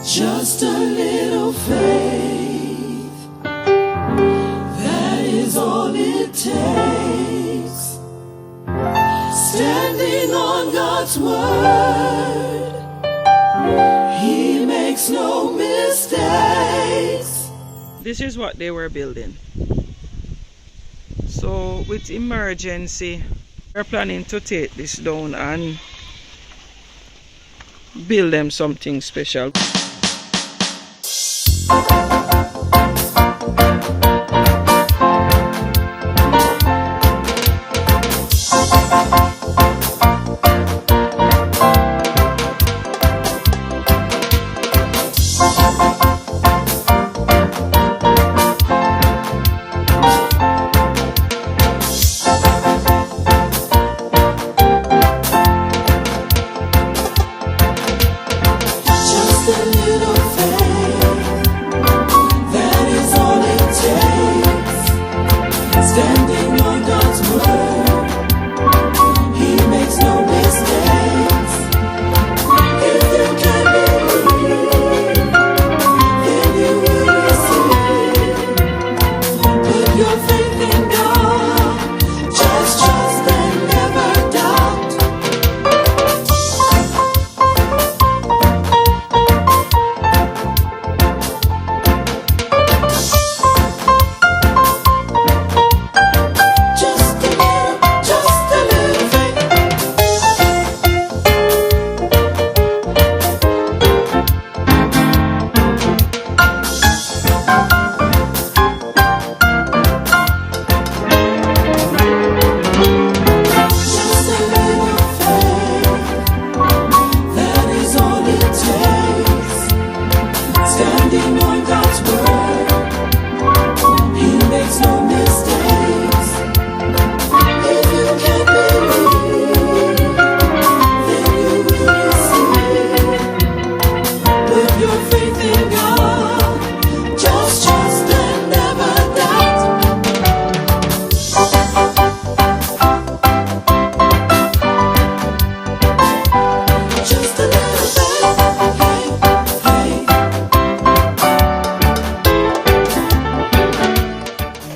Just a little faith, that is all it takes. Standing on God's word, He makes no mistakes. This is what they were building. So with emergency, we're planning to take this down and build them something special.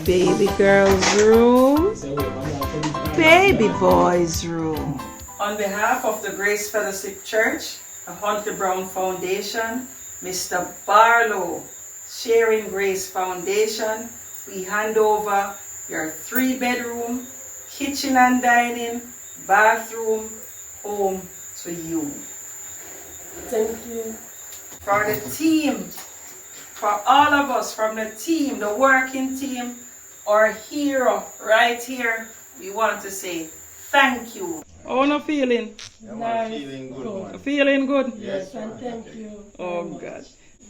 Baby girl's room, baby boy's room. On behalf of the Grace Fellowship Church, the Huntley Brown Foundation, Mr. Barlow, Sharing Grace Foundation, we hand over your 3-bedroom, kitchen and dining, bathroom, home to you. Thank you. For the team, for all of us from the team, the working team, our hero right here, we want to say thank you. How are you feeling? Nice. Feeling good, man. Feeling good? Yes, and thank you. Oh God.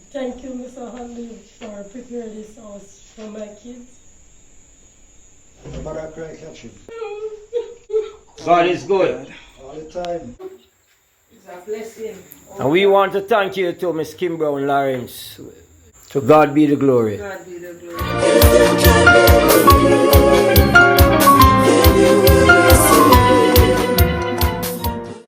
Thank you, Mr. Huntley, for preparing this house for my kids. Nobody cry catch him. God is good. All the time. It's a blessing. And we want to thank you to Miss Kim Brown Lawrence. To God be the glory. God be the glory.